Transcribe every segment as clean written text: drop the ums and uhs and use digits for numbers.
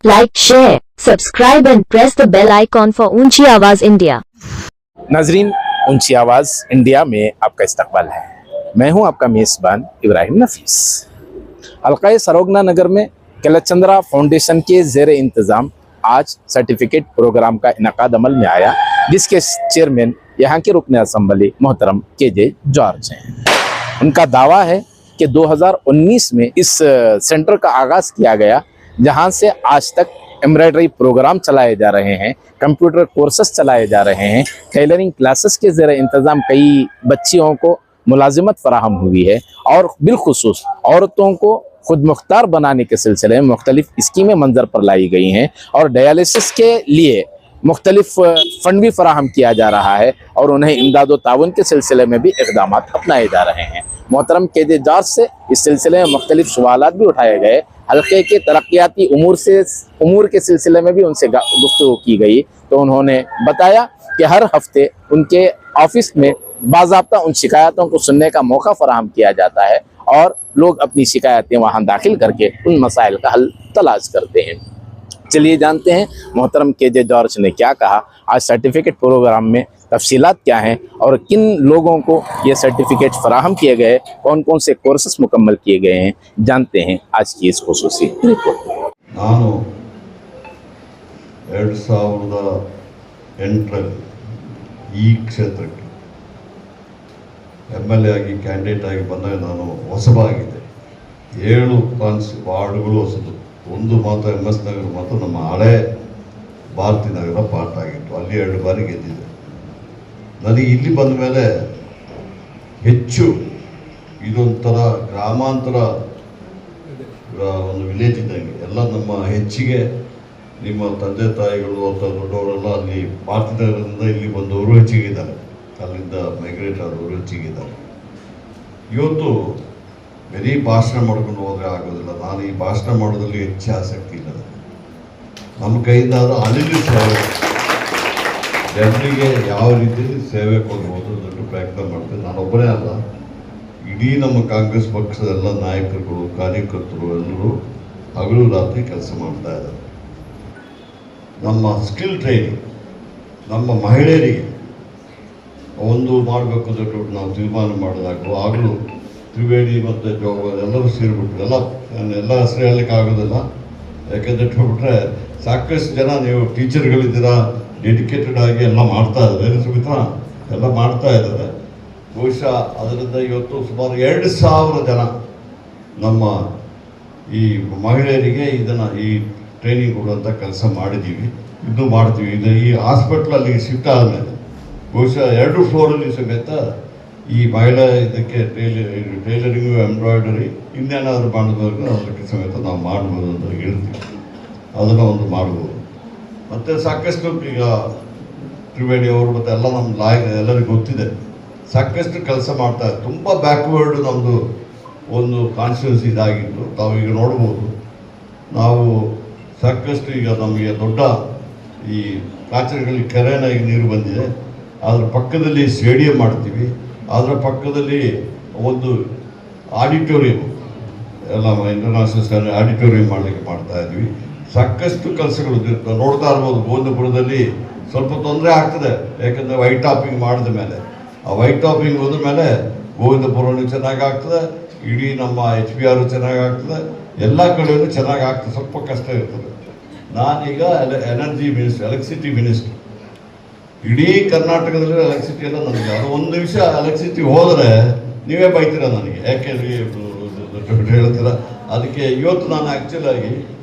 like, share, subscribe and press the bell icon for ऊंची आवाज India. नाजरीन, ऊंची आवाज इंडिया में आपका इस्तकबाल है। मैं हूं आपका मेजबान इब्राहिम नफीस। हल्का सरोगना नगर में कलचंद्रा फाउंडेशन के ज़ेर इंतज़ाम आज सर्टिफिकेट प्रोग्राम का इनकाद अमल में आया, जिसके चेयरमैन यहाँ के रुकन असम्बली मोहतरम KJ जॉर्ज हैं। उनका दावा है कि 2019 में इस सेंटर का आगाज़ किया गया, जहां से आज तक एम्ब्रॉयडरी प्रोग्राम चलाए जा रहे हैं, कंप्यूटर कोर्सेस चलाए जा रहे हैं, टेलरिंग क्लासेस के ज़रिए इंतज़ाम कई बच्चियों को मुलाजिमत फराहम हुई है और बिलखुसूस औरतों को खुद मुख्तार बनाने के सिलसिले में मुख्तलिफ स्कीमें मंजर पर लाई गई हैं और डायलिसिस के लिए मुख्तलिफ फंड भी फराहम किया जा रहा है और उन्हें इमदाद व ताउन के सिलसिले में भी इक़दाम अपनाए जा रहे हैं। मोहतरम KJ जॉर्ज से इस सिलसिले में मुख्तलिफ सवालात भी उठाए गए। हल्के के तरक्याती उमूर के सिलसिले में भी उनसे गुफ्तगू की गई, तो उन्होंने बताया कि हर हफ्ते उनके ऑफिस में बाज़ाब्ता उन शिकायतों को सुनने का मौका फराहम किया जाता है और लोग अपनी शिकायतें वहाँ दाखिल करके उन मसाइल का हल तलाश करते हैं। चलिए जानते हैं मोहतरम KJ जॉर्ज ने क्या कहा, आज सर्टिफिकेट प्रोग्राम में तफसीलात क्या हैं और किन लोगों को ये सर्टिफिकेट फराहम किए गए, कौन कौन से कोर्सेस मुकम्मल किए गए हैं, जानते हैं आज की इस खुसूसी रिपोर्ट। ನಾನು 2008 ಈ ಕ್ಷೇತ್ರಕ್ಕೆ MLA ಆಗಿ ಕ್ಯಾಂಡಿಡೇಟ್ ಆಗಿ ಬಂದಾಗ ನಾನು ಹೊಸಬಾಗಿದ್ದೆ। 7 ವಾರ್ಡ್ಗಳು ಹೊಸದು, ಒಂದು ಮಾತ್ರ MS ನಗರ ಮಾತ್ರ ನಮ್ಮ ಹಳೆ ಭಾರತಿ ನಗರ ಪಾರ್ಟ್ ಆಗಿತ್ತು, ಅಲ್ಲಿ 2 ಬಾರಿ ಗೆದ್ದಿದ್ದೆ। ನನಗೆ ಇಲ್ಲಿ ಬಂದ ಮೇಲೆ ಹೆಚ್ಚು ಇದೊಂಥರ ಗ್ರಾಮಾಂತರ ಒಂದು ವಿಲೇಜ್ ಇದ್ದಂಗೆ ಎಲ್ಲ ನಮ್ಮ ಹೆಚ್ಚಿಗೆ ನಿಮ್ಮ ತಂದೆ ತಾಯಿಗಳು ಅಥವಾ ದೊಡ್ಡವರೆಲ್ಲ ಅಲ್ಲಿ ಭಾರತಿ ನಗರದಿಂದ ಇಲ್ಲಿ ಬಂದವರು ಹೆಚ್ಚಿಗಿದ್ದಾರೆ, ಅಲ್ಲಿಂದ ಮೈಗ್ರೇಟ್ ಆದವರು ಹೆಚ್ಚಿಗಿದ್ದಾರೆ। ಇವತ್ತು ಬರೀ ಭಾಷಣ ಮಾಡ್ಕೊಂಡು ಹೋದರೆ ಆಗೋದಿಲ್ಲ, ನಾನು ಈ ಭಾಷಣ ಮಾಡೋದ್ರಲ್ಲಿ ಹೆಚ್ಚು ಆಸಕ್ತಿ ಇಲ್ಲ, ನಮ್ಮ ಕೈಯಿಂದ ಅದು ಅಲ್ಲಿಂದ ಸೇವೆ ಜನರಿಗೆ ಯಾವ ರೀತಿಯಲ್ಲಿ ಸೇವೆ ಕೊಡ್ಬೋದು ದೊಡ್ಡ ಪ್ರಯತ್ನ ಮಾಡ್ತೇನೆ। ನಾನೊಬ್ಬರೇ ಅಲ್ಲ, ಇಡೀ ನಮ್ಮ ಕಾಂಗ್ರೆಸ್ ಪಕ್ಷದ ಎಲ್ಲ ನಾಯಕರುಗಳು ಕಾರ್ಯಕರ್ತರು ಎಲ್ಲರೂ ಹಗಲು ರಾತ್ರಿ ಕೆಲಸ ಮಾಡ್ತಾ ಇದ್ದಾರೆ। ನಮ್ಮ ಸ್ಕಿಲ್ ಟ್ರೈನಿಂಗ್ ನಮ್ಮ ಮಹಿಳೆಯರಿಗೆ ಒಂದು ಮಾಡಬೇಕು ಅಂತ ನಾವು ತೀರ್ಮಾನ ಮಾಡಿದಾಗ ಆಗಲೂ ತ್ರಿವೇಣಿ ಮತ್ತು ಜೋಗ ಎಲ್ಲರೂ ಸೇರಿಬಿಟ್ರು, ಎಲ್ಲ ಹೆಸರು ಹೇಳಲಿಕ್ಕೆ ಆಗೋದಿಲ್ಲ, ಯಾಕೆಂದರೆ ಬಿಟ್ಟರೆ ಸಾಕಷ್ಟು ಜನ ನೀವು ಟೀಚರ್ಗಳಿದ್ದೀರಾ, ಡೆಡಿಕೇಟೆಡ್ ಆಗಿ ಎಲ್ಲ ಮಾಡ್ತಾ ಇದ್ದಾರೆ, ಸುಮಿತ್ರಾ ಎಲ್ಲ ಮಾಡ್ತಾ ಇದ್ದಾರೆ। ಬಹುಶಃ ಅದರಿಂದ ಇವತ್ತು ಸುಮಾರು 2000 ಜನ ನಮ್ಮ ಈ ಮಹಿಳೆಯರಿಗೆ ಈ ಟ್ರೈನಿಂಗ್ ಕೊಡುವಂಥ ಕೆಲಸ ಮಾಡಿದ್ದೀವಿ, ಇದು ಮಾಡ್ತೀವಿ। ಇದು ಈ ಹಾಸ್ಪಿಟ್ಲಲ್ಲಿ ಶಿಫ್ಟ್ ಆದಮೇಲೆ ಬಹುಶಃ 2 ಫ್ಲೋರಲ್ಲಿ ಸಮೇತ ಈ ಮಹಿಳಾ ಇದಕ್ಕೆ ಟೈಲರಿಂಗು ಎಂಬ್ರಾಯ್ಡರಿ ಇನ್ನೇನಾದರೂ ಮಾಡಬೇಕು ಅದಕ್ಕೆ ಸಮೇತ ನಾವು ಮಾಡ್ಬೋದು ಅಂತ ಹೇಳ್ತೀವಿ, ಅದನ್ನು ಒಂದು ಮಾಡ್ಬೋದು। ಮತ್ತು ಸಾಕಷ್ಟು ಈಗ ತ್ರಿವೇಣಿ ಅವರು ಮತ್ತು ಎಲ್ಲ ನಮ್ಮ ಎಲ್ಲರಿಗೂ ಗೊತ್ತಿದೆ, ಸಾಕಷ್ಟು ಕೆಲಸ ಮಾಡ್ತಾರೆ, ತುಂಬ ಬ್ಯಾಕ್ವರ್ಡ್ ನಮ್ಮದು ಒಂದು ಕಾನ್ಸ್ಟಿಟ್ಯೂನ್ಸಿ ಇದಾಗಿತ್ತು। ತಾವು ಈಗ ನೋಡ್ಬೋದು, ನಾವು ಸಾಕಷ್ಟು ಈಗ ನಮಗೆ ದೊಡ್ಡ ಈ ಕಾಚರಗಳಲ್ಲಿ ಕೆರೆನ ಈಗ ನೀರು ಬಂದಿದೆ, ಅದರ ಪಕ್ಕದಲ್ಲಿ ಸ್ಟೇಡಿಯಂ ಮಾಡ್ತೀವಿ, ಅದರ ಪಕ್ಕದಲ್ಲಿ ಒಂದು ಆಡಿಟೋರಿಯಂ ಎಲ್ಲ ಇಂಟರ್ನ್ಯಾಷನಲ್ ಸ್ಟ್ಯಾಂಡರ್ಡ್ ಆಡಿಟೋರಿಯಂ ಮಾಡಲಿಕ್ಕೆ ಮಾಡ್ತಾ ಇದ್ವಿ। ಸಾಕಷ್ಟು ಕೆಲಸಗಳು ನೋಡ್ತಾ ಇರ್ಬೋದು, ಗೋವಿಂದಪುರದಲ್ಲಿ ಸ್ವಲ್ಪ ತೊಂದರೆ ಆಗ್ತದೆ, ಯಾಕಂದರೆ ವೈಟ್ ಟಾಪಿಂಗ್ ಮಾಡಿದ ಮೇಲೆ ಆ ವೈಟ್ ಟಾಪಿಂಗ್ ಹೋದ ಮೇಲೆ ಗೋವಿಂದಪುರನೂ ಚೆನ್ನಾಗಿ ಆಗ್ತದೆ, ಇಡೀ ನಮ್ಮ HBR ಚೆನ್ನಾಗಿ ಆಗ್ತದೆ, ಎಲ್ಲ ಕಡೆಯೂ ಚೆನ್ನಾಗಿ ಆಗ್ತದೆ, ಸ್ವಲ್ಪ ಕಷ್ಟ ಇರ್ತದೆ। ನಾನೀಗ ಎನರ್ಜಿ ಮಿನಿಸ್ಟರ್, ಎಲೆಕ್ಟ್ರಿಸಿಟಿ ಮಿನಿಸ್ಟರ್, ಇಡೀ ಕರ್ನಾಟಕದಲ್ಲಿ ಎಲೆಕ್ಟ್ರಿಸಿಟಿ ಎಲ್ಲ ನನಗೆ, ಅದು ಒಂದು ನಿಮಿಷ ಎಲೆಕ್ಟ್ರಿಸಿಟಿ ಹೋದರೆ ನೀವೇ ಬೈತೀರ ನನಗೆ, ಯಾಕೆ ಹೇಳ್ತೀರ। ಅದಕ್ಕೆ ಇವತ್ತು ನಾನು ಆ್ಯಕ್ಚುಲಾಗಿ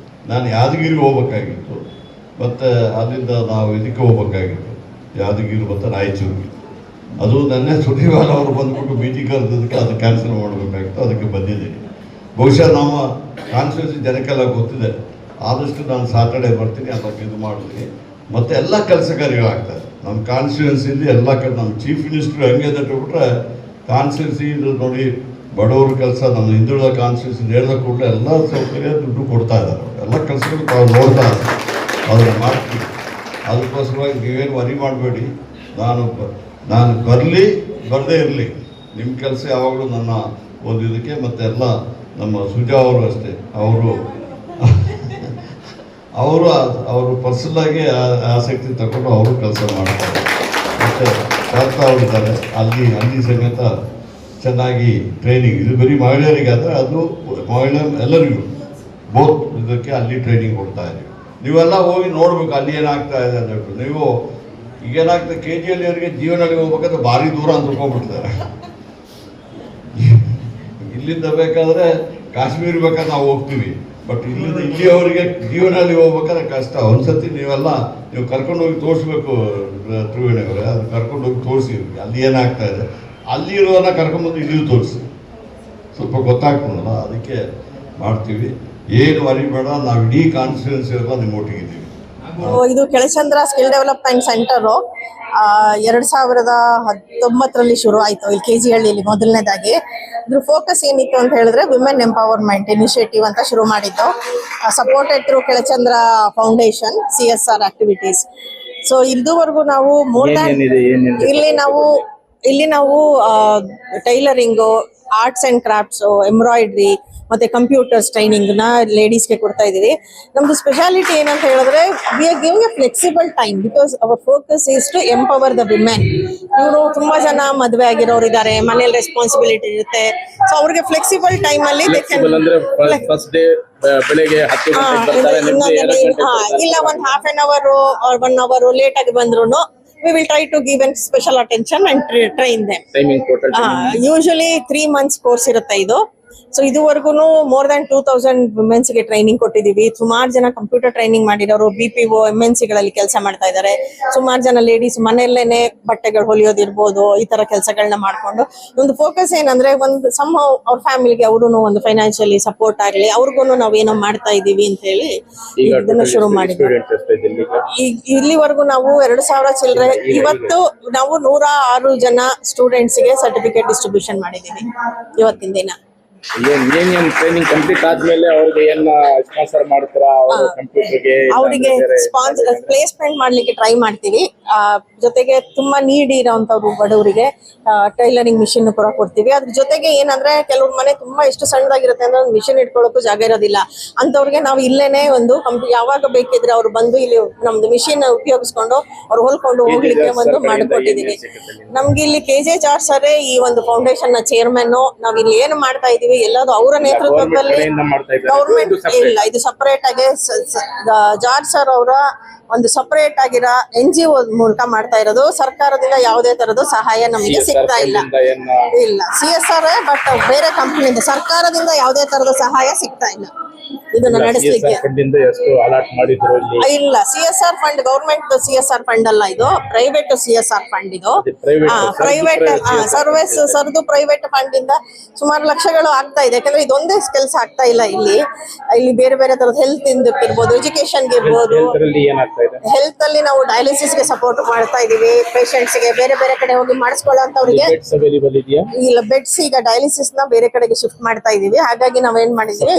ನಾನು ಯಾದಗಿರಿಗೆ ಹೋಗ್ಬೇಕಾಗಿತ್ತು, ಮತ್ತು ಅಲ್ಲಿಂದ ನಾವು ಇದಕ್ಕೆ ಹೋಗ್ಬೇಕಾಗಿತ್ತು, ಯಾದಗಿರಿ ಮತ್ತು ರಾಯಚೂರಿಗೆ, ಅದು ನನ್ನೇ ಸುದೀವಾಲ ಅವರು ಬಂದುಬಿಟ್ಟು ಮೀಟಿಂಗ್ ಕರೆದದಕ್ಕೆ ಅದು ಕ್ಯಾನ್ಸಲ್ ಮಾಡಬೇಕಾಗಿತ್ತು, ಅದಕ್ಕೆ ಬಂದಿದ್ದೀನಿ। ಬಹುಶಃ ನಮ್ಮ ಕಾನ್ಸ್ಟಿಟ್ಯೂನ್ಸಿ ಜನಕ್ಕೆಲ್ಲ ಗೊತ್ತಿದೆ, ಆದಷ್ಟು ನಾನು ಸಾಟರ್ಡೆ ಬರ್ತೀನಿ, ಅದಕ್ಕೆ ಇದು ಮಾಡ್ತೀನಿ, ಮತ್ತು ಎಲ್ಲ ಕೆಲಸ ಕಾರ್ಯಗಳಾಗ್ತದೆ ನಮ್ಮ ಕಾನ್ಸ್ಟಿಟ್ಯೂನ್ಸಿಯಲ್ಲಿ ಎಲ್ಲ ನಮ್ಮ ಚೀಫ್ ಮಿನಿಸ್ಟ್ರು ಹೆಂಗೆ ಬಿಟ್ಟರೆ ಕಾನ್ಸ್ಟಿಟ್ಯೂನ್ಸಿ ನೋಡಿ ಬಡವ್ರ ಕೆಲಸ ನಮ್ಮ ಹಿಂದುಳಿದ ಕಾನ್ಸ್ಟಿಟ್ಯೂನ್ಸಿ ಹೇಳಿದ ಕೂಡಲೇ ಎಲ್ಲ ಸೌಕರ್ಯ ದುಡ್ಡು ಕೊಡ್ತಾ ಇದ್ದಾರೆ, ಎಲ್ಲ ಕೆಲಸಗಳು ತಾವು ನೋಡ್ತಾ ಇದ್ದಾರೆ, ಅದನ್ನು ಮಾಡ್ತೀವಿ। ಅದಕ್ಕೋಸ್ಕರವಾಗಿ ನೀವೇನು ವರಿ ಮಾಡಬೇಡಿ, ನಾನು ಬರದೇ ಇರಲಿ, ನಿಮ್ಮ ಕೆಲಸ ಯಾವಾಗಲೂ ನನ್ನ ಒಂದು ಇದಕ್ಕೆ, ಮತ್ತು ಎಲ್ಲ ನಮ್ಮ ಸುಜಾ ಅವರು ಅಷ್ಟೇ, ಅವರು ಅವರು ಪರ್ಸನಲಾಗಿ ಆಸಕ್ತಿ ತಗೊಂಡು ಅವರು ಕೆಲಸ ಮಾಡ್ತಾರೆ. ಮತ್ತು ಬರ್ತಾ ಹೋಗ್ತಾರೆ ಅಲ್ಲಿ ಸಮೇತ ಚೆನ್ನಾಗಿ ಟ್ರೈನಿಂಗ್. ಇದು ಬರೀ ಮಹಿಳೆಯರಿಗಾದರೆ ಅದು ಎಲ್ಲರಿಗೂ ಬೋತ್ ಇದಕ್ಕೆ ಅಲ್ಲಿ ಟ್ರೈನಿಂಗ್ ಕೊಡ್ತಾ ಇದ್ದೀವಿ. ನೀವೆಲ್ಲ ಹೋಗಿ ನೋಡ್ಬೇಕು ಅಲ್ಲಿ ಏನಾಗ್ತಾ ಇದೆ ಅಂತ ಹೇಳ್ಬಿಟ್ಟು. ನೀವು ಈಗೇನಾಗ್ತದೆ KGL ಅವರಿಗೆ ಜೀವನದಲ್ಲಿ ಹೋಗ್ಬೇಕಾದ್ರೆ ಭಾರಿ ದೂರ ಅಂದ್ಕೊಂಡ್ಬಿಡ್ತಾರೆ. ಇಲ್ಲಿಂದ ಬೇಕಾದರೆ ಕಾಶ್ಮೀರ ಬೇಕಾದ್ರೆ ನಾವು ಹೋಗ್ತೀವಿ, ಬಟ್ ಇಲ್ಲಿಯವರಿಗೆ ಜೀವನದಲ್ಲಿ ಹೋಗ್ಬೇಕಾದ್ರೆ ಕಷ್ಟ. ಒಂದ್ಸತಿ ನೀವು ಕರ್ಕೊಂಡೋಗಿ ತೋರಿಸ್ಬೇಕು ತ್ರಿವೇಣಿ ಅವರೇ, ಅದು ಕರ್ಕೊಂಡೋಗಿ ತೋರಿಸಿ ಅಲ್ಲಿ ಏನಾಗ್ತಾ ಇದೆ, ಅಲ್ಲಿ ಇರೋದನ್ನ ಕರ್ಕೊಂಡ್ಬಂದು ಇಲ್ಲಿಯೂ ತೋರಿಸಿ, ಸ್ವಲ್ಪ ಗೊತ್ತಾಗ್ತದಲ್ಲ. ಅದಕ್ಕೆ ಮಾಡ್ತೀವಿ, ಏನು ಅರಿಬೇಡ. ನಾವು ಇಡೀ ಕಾನ್ಸ್ಟಿಟ್ಯೂನ್ಸಿ ಎಲ್ಲ ನಿಮ್ಮ ಒಟ್ಟಿಗಿದ್ದೀವಿ. ಇದು ಕೆಳಚಂದ್ರ ಸ್ಕಿಲ್ ಡೆವಲಪ್ಮೆಂಟ್ ಸೆಂಟರು 2019ರಲ್ಲಿ ಶುರು ಆಯಿತು ಇಲ್ಲಿ KGHಳ್ಳಿಯಲ್ಲಿ ಮೊದಲನೇದಾಗಿ. ಇದ್ರ ಫೋಕಸ್ ಏನಿತ್ತು ಅಂತ ಹೇಳಿದ್ರೆ ವಿಮೆನ್ ಎಂಪವರ್ಮೆಂಟ್ ಇನಿಷಿಯೇಟಿವ್ ಅಂತ ಶುರು ಮಾಡಿದ್ದು, supported through ಕೆಳಚಂದ್ರ foundation CSR activities. So ಇದುವರೆಗೂ ನಾವು ಇಲ್ಲಿ ನಾವು tailoring, arts and crafts, embroidery ಮತ್ತೆ ಕಂಪ್ಯೂಟರ್ಸ್ ಟ್ರೈನಿಂಗ್ ನ ಲೇಡೀಸ್ಗೆ ಕೊಡ್ತಾ ಇದೀವಿ. ನಮ್ದು ಸ್ಪೆಷಾಲಿಟಿ ಏನಂತ ಹೇಳಿದ್ರೆ we are giving A flexible time because our focus is to empower the women. ಇವರು ತುಂಬಾ ಜನ ಮದುವೆ ಆಗಿರೋರು ಇದ್ದಾರೆ, ಮನೇಲಿ ರೆಸ್ಪಾನ್ಸಿಬಿಲಿಟಿ ಇರುತ್ತೆ. ಸೊ ಅವ್ರಿಗೆ ಫ್ಲೆಕ್ಸಿಬಲ್ ಟೈಮ್ ಅಲ್ಲಿ ಇಲ್ಲ ಒಂದು half an hour or 1 hour late ಆಗಿ ಬಂದ್ರು we will try to give them special attention and train them. Usually 3 months course ಇರುತ್ತೆ ಇದು. ಸೊ ಇದುವರೆಗೂ ಮೋರ್ ದನ್ 2000 ವುಮೆನ್ಸ್ ಗೆ ಟ್ರೈನಿಂಗ್ ಕೊಟ್ಟಿದೀವಿ. ಸುಮಾರು ಜನ ಕಂಪ್ಯೂಟರ್ ಟ್ರೈನಿಂಗ್ ಮಾಡಿರೋರು BPO MNC ಗಳಲ್ಲಿ ಕೆಲಸ ಮಾಡ್ತಾ ಇದ್ದಾರೆ. ಸುಮಾರು ಜನ ಲೇಡೀಸ್ ಮನೆಯಲ್ಲೇನೆ ಬಟ್ಟೆಗಳು ಹೊಲಿಯೋದಿರ್ಬೋದು, ಈ ತರ ಕೆಲಸಗಳನ್ನ ಮಾಡ್ಕೊಂಡು ಒಂದು ಫೋಕಸ್ ಏನಂದ್ರೆ ಒಂದು ಅವ್ರ ಫ್ಯಾಮಿಲಿಗೆ ಅವರು ಒಂದು ಫೈನಾನ್ಷಿಯಲಿ ಸಪೋರ್ಟ್ ಆಗ್ಲಿ, ಅವ್ರಿಗೂ ನಾವು ಏನೋ ಮಾಡ್ತಾ ಇದೀವಿ ಅಂತ ಹೇಳಿ ಇದನ್ನ ಶುರು ಮಾಡಿದ್ವಿ. ಇಲ್ಲಿವರೆಗೂ ನಾವು 2000 ಚಿಲ್ಲರೆ, ಇವತ್ತು ನಾವು 106 ಜನ ಸ್ಟೂಡೆಂಟ್ಸ್ ಗೆ ಸರ್ಟಿಫಿಕೇಟ್ ಡಿಸ್ಟ್ರಿಬ್ಯೂಷನ್ ಮಾಡಿದೀವಿ ಇವತ್ತಿನ ದಿನ. ಟ್ರೈನಿಂಗ್ ಕಂಪ್ಲೀಟ್ ಆದ್ಮೇಲೆ ಅವ್ರಿಗೆ ಏನ್ ಸ್ಪಾನ್ಸರ್ ಮಾಡ್ತೀರಾ? ಅವರಿಗೆ ಸ್ಪಾನ್ಸರ್ ಪ್ಲೇಸ್ಮೆಂಟ್ ಮಾಡ್ಲಿಕ್ಕೆ ಟ್ರೈ ಮಾಡ್ತೀವಿ. ಜೊತೆಗೆ ತುಂಬಾ ನೀಡ್ ಇರೋಂಥವ್ರು ಬಡವರಿಗೆ ಟೈಲರಿಂಗ್ ಮಿಷಿನ್ ಕೂಡ ಕೊಡ್ತೀವಿ. ಅದ್ರ ಜೊತೆಗೆ ಏನಂದ್ರೆ ಕೆಲವ್ರ ಮನೆ ತುಂಬಾ ಎಷ್ಟು ಸಣ್ಣದಾಗಿರುತ್ತೆ ಅಂದ್ರೆ ಒಂದು ಮಿಷಿನ್ ಇಟ್ಕೊಳ್ಳೋಕ್ಕೂ ಜಾಗ ಇರೋದಿಲ್ಲ. ಅಂತವ್ರಿಗೆ ನಾವು ಇಲ್ಲೇನೆ ಒಂದು ಯಾವಾಗ ಬೇಕಿದ್ರೆ ಅವ್ರು ಬಂದು ಇಲ್ಲಿ ನಮ್ದು ಮಿಷಿನ್ ಉಪಯೋಗಿಸ್ಕೊಂಡು ಅವ್ರು ಹೊಲ್ಕೊಂಡು ಹೋಗ್ಲಿಕ್ಕೆ ಒಂದು ಮಾಡಿಕೊಟ್ಟಿದೀವಿ. ನಮ್ಗೆ ಇಲ್ಲಿ KJR ಸರ್ ಈ ಒಂದು ಫೌಂಡೇಶನ್ ನ ಚೇರ್ಮನ್. ನಾವ್ ಇಲ್ಲಿ ಏನು ಮಾಡ್ತಾ ಇದೀವಿ ಎಲ್ಲದು ಅವರ ನೇತೃತ್ವದಲ್ಲಿ, ಗೌರ್ಮೆಂಟ್ ಇಲ್ಲ, ಇದು ಸಪರೇಟ್ ಆಗಿ ಜಾರ್ಜ್ ಸರ್ ಅವರ ಒಂದು ಸಪರೇಟ್ ಆಗಿರೋ NGO ಮೂಲಕ ಮಾಡ್ತಾ ಇರೋದು. ಸರ್ಕಾರದಿಂದ ಯಾವುದೇ ತರದ ಸಹಾಯ ನಮಗೆ ಸಿಗ್ತಾ ಇಲ್ಲ. CSR ಬಟ್ ಬೇರೆ ಕಂಪನಿಯಿಂದ, ಸರ್ಕಾರದಿಂದ ಯಾವುದೇ ತರದ ಸಹಾಯ ಸಿಗ್ತಾ ಇಲ್ಲ ಇದನ್ನ ನಡೆಸಲಿಕ್ಕೆ. ಇಲ್ಲ, CSR fund government CSR fund ಅಲ್ಲ, ಇದು ಪ್ರೈವೇಟ್ CSR ಫಂಡ್. ಇದು ಪ್ರೈವೇಟ್ ಸರ್ವಿಸ್ ಸರ್ದು ಪ್ರೈವೇಟ್ ಫಂಡ್ ಇಂದ ಸುಮಾರು ಲಕ್ಷಗಳು ಆಗ್ತಾ ಇದೆ. ಯಾಕಂದ್ರೆ ಇದೊಂದೇ ಕೆಲಸ ಆಗ್ತಾ ಇಲ್ಲ ಇಲ್ಲಿ ಬೇರೆ ಬೇರೆ ತರದ ಹೆಲ್ತ್ ಇರ್ಬೋದು, ಎಜುಕೇಶನ್ ಇರ್ಬೋದು. ಹೆಲ್ತ್ ಅಲ್ಲಿ ನಾವು ಡಯಾಲಿಸಿಸ್ ಗೆ ಸಪೋರ್ಟ್ ಮಾಡ್ತಾ ಇದೀವಿ. ಪೇಷಂಟ್ಸ್ ಗೆ ಬೇರೆ ಬೇರೆ ಕಡೆ ಹೋಗಿ ಮಾಡಿಸ್ಕೊಳ್ಳೋಂತವ್ರಿಗೆ ಇಲ್ಲ ಬೆಡ್ಸ್, ಈಗ ಡಯಾಲಿಸಿಸ್ ನ ಬೇರೆ ಕಡೆಗೆ ಶಿಫ್ಟ್ ಮಾಡ್ತಾ ಇದೀವಿ. ಹಾಗಾಗಿ ನಾವೇನ್ ಮಾಡಿದೀವಿ,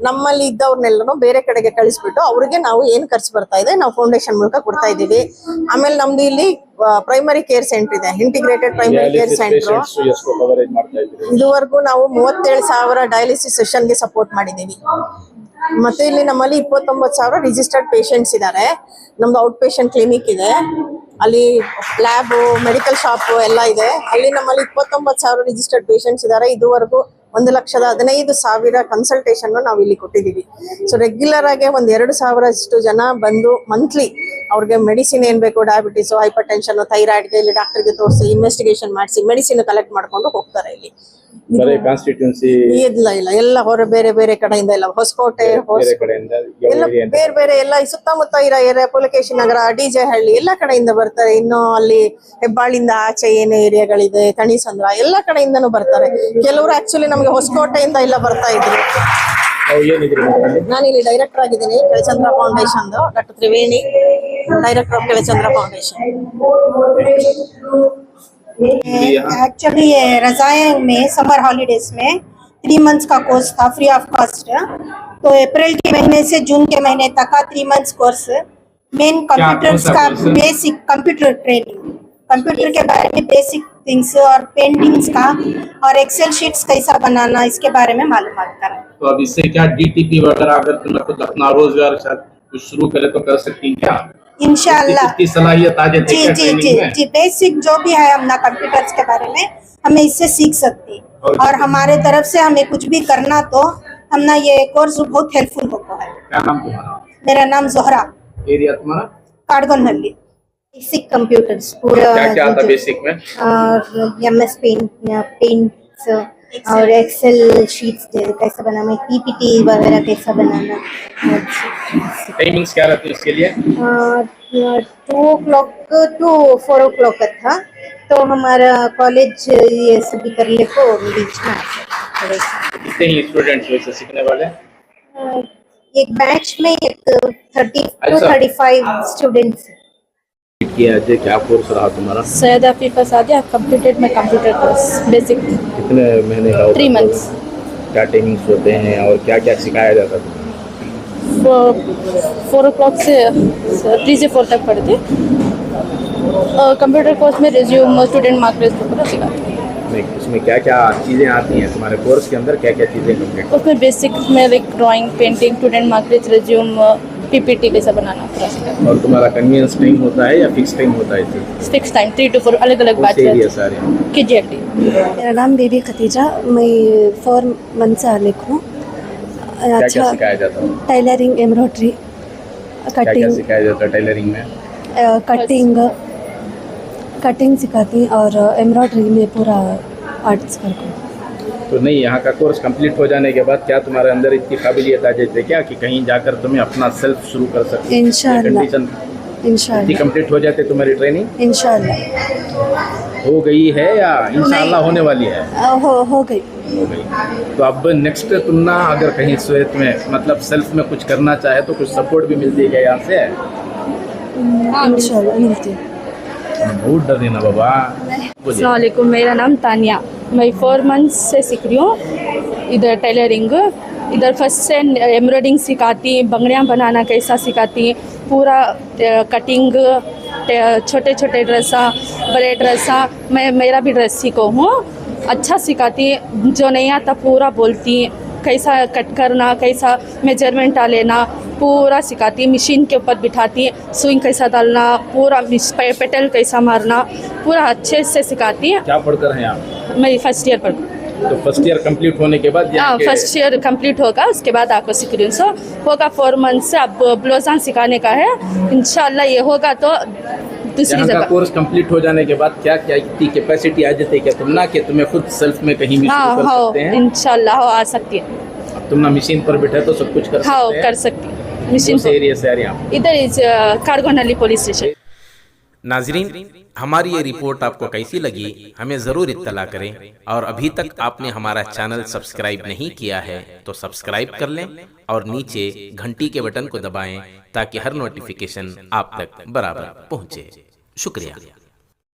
ನಮ್ಮಲ್ಲಿ ಇದ್ದವ್ರನ್ನೆಲ್ಲರೂ ಬೇರೆ ಕಡೆಗೆ ಕಳಿಸ್ಬಿಟ್ಟು ಅವ್ರಿಗೆ ನಾವು ಏನ್ ಖರ್ಚು ಬರ್ತಾ ಇದೆ ನಾವು ಫೌಂಡೇಶನ್ ಮೂಲಕ ಕೊಡ್ತಾ ಇದೀವಿ. ಆಮೇಲೆ ನಮ್ದು ಇಲ್ಲಿ ಪ್ರೈಮರಿ ಕೇರ್ ಸೆಂಟರ್ ಇದೆ, ಇಂಟಿಗ್ರೇಟೆಡ್ ಪ್ರೈಮರಿ ಕೇರ್ ಸೆಂಟರ್. ಇದುವರೆಗೂ ನಾವು 37,000 ಡಯಾಲಿಸಿಸ್ ಸೆಷನ್ ಗೆ ಸಪೋರ್ಟ್ ಮಾಡಿದೀವಿ. ಮತ್ತೆ ಇಲ್ಲಿ ನಮ್ಮಲ್ಲಿ 29,000 ರಿಜಿಸ್ಟರ್ಡ್ ಪೇಷಂಟ್ಸ್ ಇದ್ದಾರೆ. ನಮ್ದು ಔಟ್ ಪೇಷಂಟ್ ಕ್ಲಿನಿಕ್ ಇದೆ, ಅಲ್ಲಿ ಲ್ಯಾಬ್, ಮೆಡಿಕಲ್ ಶಾಪ್ ಎಲ್ಲ ಇದೆ. ಅಲ್ಲಿ ನಮ್ಮಲ್ಲಿ 29,000 ರಿಜಿಸ್ಟರ್ಡ್ ಪೇಷಂಟ್ಸ್ ಇದ್ದಾರೆ. ಇದುವರೆಗೂ 1,15,000 ಕನ್ಸಲ್ಟೇಷನ್ ನಾವು ಇಲ್ಲಿ ಕೊಟ್ಟಿದ್ದೀವಿ. ಸೊ ರೆಗ್ಯುಲರ್ ಆಗಿ 2,000 ಅಷ್ಟು ಜನ ಬಂದು ಮಂತ್ಲಿ ಅವ್ರಿಗೆ ಮೆಡಿಸಿನ್ ಏನ್ ಬೇಕು, ಡಯಾಬಿಟಿಸ್, ಹೈಪರ್ ಟೆನ್ಷನ್, ಥೈರಾಯ್ಡ್ಗೆ ಇಲ್ಲಿ ಡಾಕ್ಟರ್ಗೆ ತೋರಿಸಿ ಇನ್ವೆಸ್ಟಿಗೇಷನ್ ಮಾಡಿಸಿ ಮೆಡಿಸಿನ್ ಕಲೆಕ್ಟ್ ಮಾಡ್ಕೊಂಡು ಹೋಗ್ತಾರೆ. ಇಲ್ಲಿ ಇಲ್ಲ ಎಲ್ಲ ಹೊರ ಬೇರೆ ಬೇರೆ ಕಡೆಯಿಂದ ಎಲ್ಲ ಹೊಸಕೋಟೆ ಎಲ್ಲ ಬೇರೆ ಬೇರೆ ಎಲ್ಲ ಸುತ್ತಮುತ್ತ ಇರೋ ಏರಿಯಾ, ಪುಲಕೇಶಿ ನಗರ, DJ ಹಳ್ಳಿ ಎಲ್ಲ ಕಡೆಯಿಂದ ಬರ್ತಾರೆ. ಇನ್ನು ಅಲ್ಲಿ ಹೆಬ್ಬಾಳಿಂದ ಆಚೆ ಏನು ಏರಿಯಾಗಳಿದೆ, ತಣಿಸಂದ್ರ ಎಲ್ಲ ಕಡೆಯಿಂದನೂ ಬರ್ತಾರೆ. ಕೆಲವರು ಆಕ್ಚುಲಿ ನಮ್ಗೆ ಹೊಸಕೋಟೆಯಿಂದ ಎಲ್ಲ ಬರ್ತಾ ಇದ್ರು. ನಾನು ಇಲ್ಲಿ ಡೈರೆಕ್ಟರ್ ಆಗಿದ್ದೀನಿ Kelachandra foundation, doctor Triveni, director of Kelachandra foundation. Actually ये रजाया में समर हॉलीडेज में 3 मंथ्स का कोर्स था फ्री ऑफ कॉस्ट. तो अप्रैल के महीने से जून के महीने तक का 3 मंथ्स कोर्स मेन कंप्यूटर्स का बेसिक कंप्यूटर ट्रेनिंग, कंप्यूटर के बारे में बेसिक थिंग्स और पेंटिंग्स का और एक्सेल शीट्स कैसा बनाना इसके बारे में मालूमात करा. तो अब इससे क्या DTP वगैरह अगर तुम्हें कुछ अपना रोजगार कुछ शुरू करे तो कर सकती हैं क्या? इंशाल्लाह। इतनी सलाहियत आ जाती जी है जी ट्रेनिंग जी में? जी, बेसिक जो भी है हमने कंप्यूटर्स के बारे में हमें इससे सीख सकते हैं। और हमारे तरफ से हमें कुछ भी करना तो हमने ये कोर्स बहुत हेल्पफुल होता है। क्या नाम तुम्हारा? मेरा नाम जोहरा, एरिया तुम्हारा? काडगोनहल्ली। बेसिक कंप्यूटर्स पूरा क्या क्या आता बेसिक में? MS पेंट्स और एक्सेल शीट्स कैसा बनाना, PPT वगैरह कैसा बनाना। टाइमिंग्स क्या रहती है इसके लिए? 2 o'clock to 4 o'clock का था, तो हमारा कॉलेज ये सभी करने को बीच में कितने ही स्टूडेंट्स वैसे सीखने वाले? एक बैच में एक 30 to अच्छा। 35 स्टूडेंट्स। किया आज क्या कोर्स रहा तुम्हारा? Syed Afifa Sadiya completed my computer course basic कितने महीने का होता 3 है? months। क्या टाइमिंग्स होते हैं और क्या क्या सिखाया जाता है? 4 o'clock से 3 से 4 तक पढ़ते। कंप्यूटर कोर्स में रिज्यूम स्टूडेंट मार्क लिस्ट पूरा सिखाते हैं। नहीं, इसमें क्या क्या चीज़ें आती हैं तुम्हारे कोर्स के अंदर? क्या क्या चीज़ें कंप्लीट? उसमें बेसिक में like drawing, painting, student mark list, resume, PPT कैसा बनाना पूरा सिखाते और तुम्हारा कन्वीनियंस टाइम होता है या फिक्स टाइम होता है? हैं। फिक्स टाइम 3 to 4 अलग अलग बैच एरिया सारे KGLT। मेरा नाम बेबी खतीजा, मैं 4 मंथ से आलिक हूँ। क्या क्या अच्छा, सिखाया जाता है? टेलरिंग, एम्ब्रॉयडरी, क्या क्या कटिंग, सिखाया जाता है टेलरिंग में? कटिंग सिखाती और एम्ब्रॉयडरी में पूरा आर्ट्स करके। तो नहीं, यहाँ का कोर्स कंप्लीट हो जाने के बाद क्या तुम्हारे अंदर इतनी काबिलियत आ जाती है क्या कि कहीं जाकर तुम्हें अपना सेल्फ शुरू कर सकते? इंशाल्लाह। कंडीशन इंशाल्लाह कंप्लीट हो जाते तुम्हारी ट्रेनिंग इंशाल्लाह हो गई है या इंशाल्लाह होने वाली है? हो गई। हो गई। तो अब नेक्स्ट तुम ना अगर कहीं स्वेत में मतलब सेल्फ में कुछ करना चाहे तो कुछ सपोर्ट भी मिलती है क्या यहाँ से? इंशाल्लाह मिलती है। बहुत डर देना बाबा। बोलिए। अस्सलामुअलैकुम, मेरा नाम तानिया, मैं 4 months से सीख रही हूँ इधर टेलरिंग। इधर फर्स्ट से एम्ब्रॉयडिंग सिखाती, बंगड़ियाँ बनाना कैसा सिखाती, पूरा कटिंग, छोटे छोटे ड्रेसा, बड़े ड्रेसा, मैं मेरा भी ड्रेस सीखो हूँ, अच्छा सिखाती। जो नहीं आता पूरा बोलती, कैसा कट करना, कैसा मेजरमेंट लेना, पूरा सिखाती। मशीन के ऊपर बिठाती, स्विंग कैसा डालना, पूरा पेटल कैसा मारना, पूरा अच्छे से सिखाती। क्या पढ़कर हैं आप? मैं फर्स्ट ईयर पढ़। तो फर्स्ट ईयर कंप्लीट होने के बाद हाँ, फर्स्ट ईयर कंप्लीट होगा, उसके बाद आपको सीख रही हूँ। सो होगा 4 months से अब ब्लाउजान सिखाने का है। इंशाल्लाह ये होगा तो दूसरी यहाँ का जगह। कोर्स कंप्लीट हो जाने के बाद क्या क्या इतनी कैपेसिटी आ जाती है क्या तुम ना कि तुम्हें खुद सेल्फ में कहीं भी हाँ शुरू कर हाँ, सकते हैं? इंशाल्लाह हो आ सकती है। अब तुम ना मशीन पर बैठे तो सब कुछ कर हाँ, सकते हैं? कर सकती है मशीन कौन से एरिया से आ रही हैं आप? इधर इज कारगोनहल्ली पुलिस स्टेशन। नाजरीन, हमारी ये रिपोर्ट आपको कैसी लगी हमें ज़रूर इत्तला करें, और अभी तक आपने हमारा चैनल सब्सक्राइब नहीं किया है तो सब्सक्राइब कर लें और नीचे घंटी के बटन को दबाएं ताकि हर नोटिफिकेशन आप तक बराबर पहुंचे। शुक्रिया।